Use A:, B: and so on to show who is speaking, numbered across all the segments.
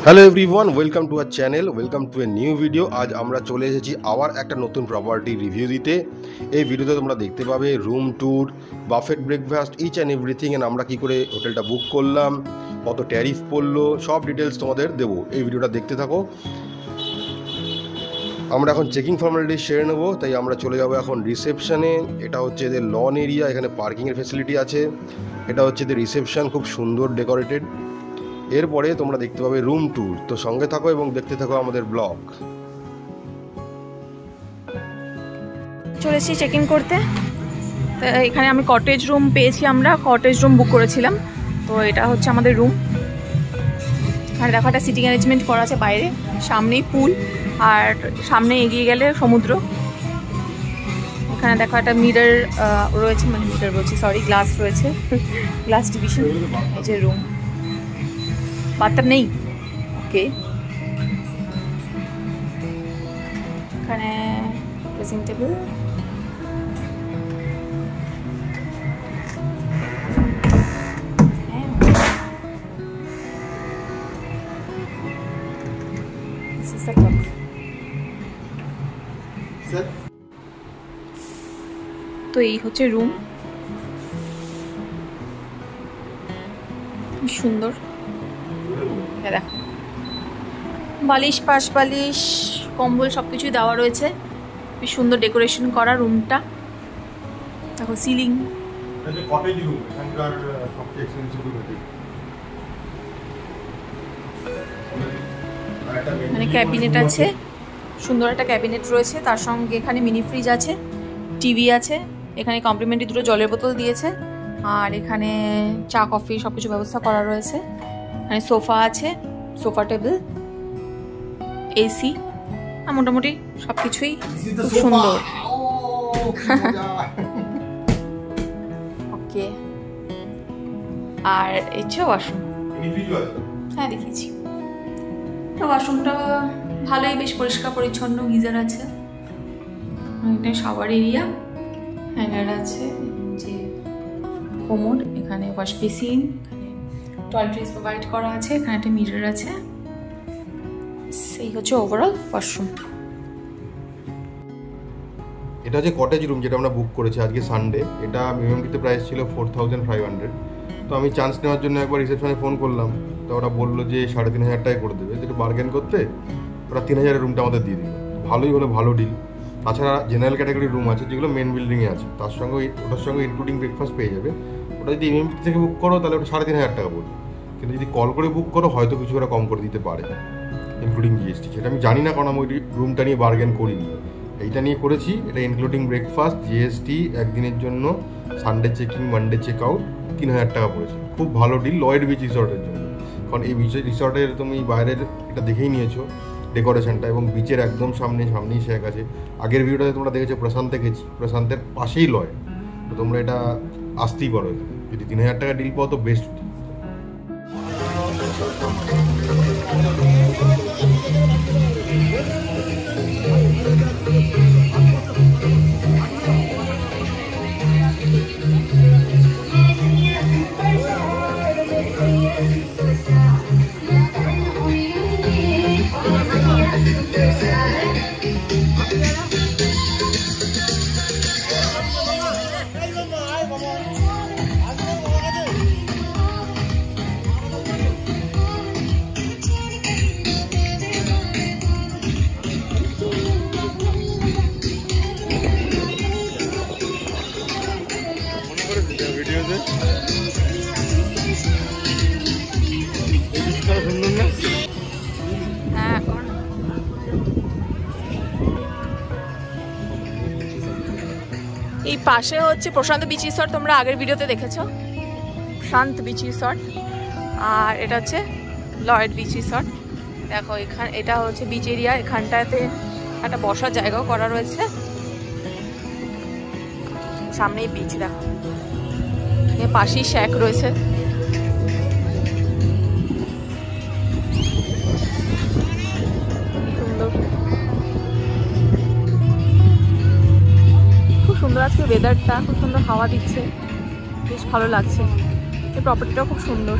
A: Hello everyone, welcome to our channel, welcome to a new video. আজ আমরা চলে এসেছি আবার একটা নতুন প্রপার্টি রিভিউ দিতে। এই ভিডিওতে তোমরা দেখতে পাবে room tour, buffet breakfast, each and everything, and আমরা কী করে হোটেলটা বুক করলাম, কত ট্যারিফ পড়লো, সব ডিটেলস তোমাদের দেবো। এই ভিডিওটা দেখতে থাকো। আমরা এখন চেকিং ফর্মালিটি সেরে নেবো, তাই আমরা চলে যাবো এখন রিসেপশানে। এটা হচ্ছে এদের লন এরিয়া, এখানে পার্কিংয়ের ফেসিলিটি আছে। এটা হচ্ছে এদের রিসেপশান, খুব সুন্দর ডেকোরেটেড। এরপরে তোমরা দেখতে পাবে রুম ট্যুর। তো সঙ্গে থাকো এবং দেখতে থাকো আমাদের ব্লগ।
B: চলে এসেছি চেক ইন করতে। তো এখানে আমি কটেজ রুম পেয়েছি, আমরা কটেজ রুম বুক করেছিলাম। তো এটা হচ্ছে আমাদের রুম। আর দেখো একটা সিটিং অ্যারেঞ্জমেন্ট করা আছে বাইরে, সামনেই পুল, আর সামনে এগিয়ে গেলে সমুদ্র। এখানে দেখো একটা মিরর রয়েছে, মানে মিরর বলছি, সরি, গ্লাস রয়েছে, গ্লাস ডিভিশন। এই যে রুম, বাথটাব নেই, ওকে। এখানে ড্রেসিং টেবিল, তো এই হচ্ছে রুম, সুন্দর। দেখো বালিশ, পাশ বালিশ, কম্বল সবকিছুই দেওয়া রয়েছে। বেশ সুন্দর ডেকোরেশন করা রুমটা। দেখো সিলিং, মানে ক্যাবিনেট আছে, সুন্দর একটা ক্যাবিনেট রয়েছে। তার সঙ্গে এখানে মিনি ফ্রিজ আছে, টিভি আছে, এখানে কমপ্লিমেন্টারি দুটো জলের বোতল দিয়েছে, আর এখানে চা কফি সবকিছু ব্যবস্থা করা রয়েছে। এখানে সোফা আছে, সোফা টেবিল, এসি, আর মোটামুটি সবকিছুই খুব সুন্দর। ওকে, আর এই যে ওয়াশরুম, হ্যাঁ দেখিয়েছি। তো ওয়াশরুমটা ভালোই, বেশ পরিষ্কার পরিচ্ছন্ন, গিজার আছে, এটা শাওয়ার এরিয়া, হ্যাঙ্গার আছে, যে কোমোড, এখানে ওয়াশ বেসিন, টয়লেট্রিজ প্রোভাইড করা আছে, এখানে একটা মিরর আছে। সেই হচ্ছে ওভারঅল ওয়াশরুম।
A: এটা হচ্ছে কটেজ রুম, যেটা আমরা বুক করেছি আজকে সানডে। এটা মিনিমামটিতে প্রাইস ছিল 4500। তো আমি চান্স নেওয়ার জন্য একবার রিসেপশনে ফোন করলাম, তো ওরা বললো যে 3500 টাকায় করে দেবে। যেটা বার্গেন করতে ওরা 3000 রুমটা আমাদের দিয়ে দিল। ভালোই হলো, ভালো ডিল। তাছাড়া জেনারেল ক্যাটাগরি রুম আছে যেগুলো মেন বিল্ডিংয়ে আছে, তার সঙ্গে ওটার সঙ্গে ইনক্লুডিং ব্রেকফাস্ট পেয়ে যাবে। ওটা যদি এমএমটি থেকে বুক করো তাহলে ওটা 3500 টাকা পড়বে, কিন্তু যদি কল করে বুক করো হয়তো কিছু ওরা কম করে দিতে পারে, ইনক্লুডিং জিএসটি। সেটা আমি জানি না, কারণ আমি ওই রুমটা নিয়ে বার্গেন করিনি, এইটা নিয়ে করেছি। এটা ইনক্লুডিং ব্রেকফাস্ট, জিএসটি, একদিনের জন্য, Sunday checking, Monday check out, 3000 টাকা পড়েছে। খুব ভালো ডিল লয়েড বিচ রিসর্টের জন্য, কারণ এই বিচ রিসর্টের তুমি বাইরের এটা দেখেই নিয়েছো ডেকোরেশনটা, এবং বিচের একদম সামনেই শেখ আছে। আগের ভিডিওটাতে তোমরা দেখেছো প্রশান্তে গেছি, প্রশান্তের পাশেই লয়। তো তোমরা এটা আসতেই পারো, যদি 3000 টাকা ডিল পাও তো বেস্ট।
B: এই পাশে হচ্ছে প্রশান্ত বিচ রিসর্ট, তোমরা আগের ভিডিওতে দেখেছো, প্রশান্ত বিচ রিসর্ট। আর এটা হচ্ছে লয়েড বিচ রিসর্ট। দেখো এখানে এটা হচ্ছে বিচ এরিয়া, এখানটাতে একটা বসার জায়গাও করা রয়েছে, সামনেই বিচ। দেখো এর পাশেই শ্যাক রয়েছে। সুন্দর, খুব সুন্দর আজকে ওয়েদারটা, খুব সুন্দর হাওয়া দিচ্ছে, বেশ ভালো লাগছে। এই প্রপার্টিটাও খুব সুন্দর।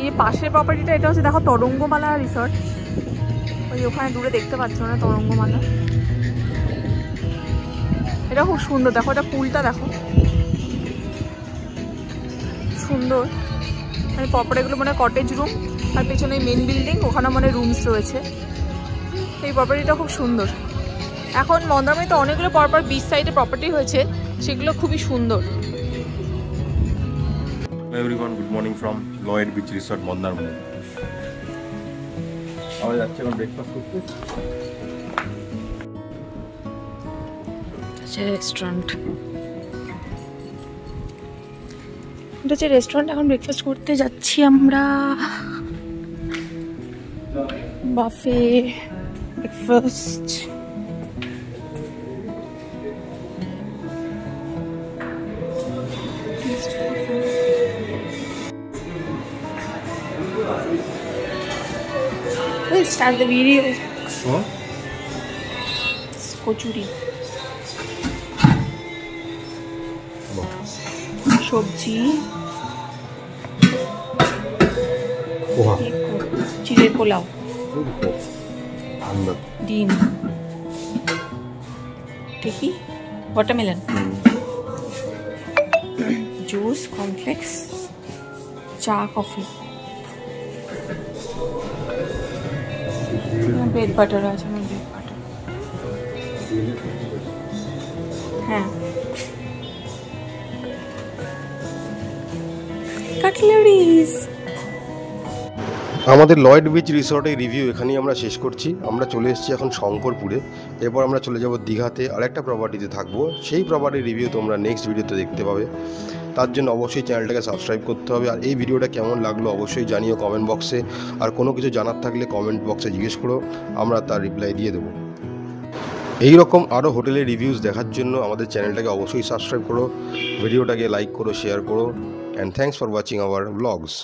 B: যে পাশের প্রপার্টিটা এটা হচ্ছে দেখো তরঙ্গমালা রিসর্ট, ওই ওখানে দূরে দেখতে পাচ্ছ না তরঙ্গমালা, এটা খুব সুন্দর। দেখো এটা পুলটা দেখো সুন্দর, মানে প্রপার্টিগুলো মানে কটেজ রুম, আর পেছনে মেন বিল্ডিং, ওখানে মানে রুমস রয়েছে। এই প্রপার্টিটা খুব সুন্দর। এখন মন্দারমণিতে অনেকগুলো পরপর বিচ সাইডে প্রপার্টি হয়েছে, সেগুলো খুবই সুন্দর।
A: Everyone, good morning from Lloyd beach resort Mandarmani. আমরা যাচ্ছি এখন ব্রেকফাস্ট করতে।
B: রেস্টুরেন্ট, এটা হচ্ছে রেস্টুরেন্ট। এখন ব্রেকফাস্ট করতে যাচ্ছি আমরা, buffet breakfast. We'll start the video.
A: Huh?
B: Kachori, সবজি,
A: পোহা,
B: চিড়ের পোলাও, ডিম, ঠিকই ওয়াটারমেলন, জুস, কর্নফ্লেক্স, চা, কফি, ব্রেড বাটার আছে, আমার ব্রেড বাটার, হ্যাঁ, কাটলারিজ।
A: আমাদের লয়েড বিচ রিসর্টের রিভিউ এখানেই আমরা শেষ করছি। আমরা চলে এসেছি এখন শঙ্করপুরে। এরপর আমরা চলে যাব দীঘাতে, আরেকটা প্রপার্টিতে থাকবো। সেই প্রপার্টির রিভিউ তোমরা নেক্সট ভিডিওতে দেখতে পাবে। তার জন্য অবশ্যই চ্যানেলটাকে সাবস্ক্রাইব করতে হবে। আর এই ভিডিওটা কেমন লাগলো অবশ্যই জানিও কমেন্ট বক্সে। আর কোনো কিছু জানার থাকলে কমেন্ট বক্সে জিজ্ঞেস করো, আমরা তার রিপ্লাই দিয়ে দেবো। এই রকম আরও হোটেলের রিভিউস দেখার জন্য আমাদের চ্যানেলটাকে অবশ্যই সাবস্ক্রাইব করো, ভিডিওটাকে লাইক করো, শেয়ার করো। And thanks for watching our blogs.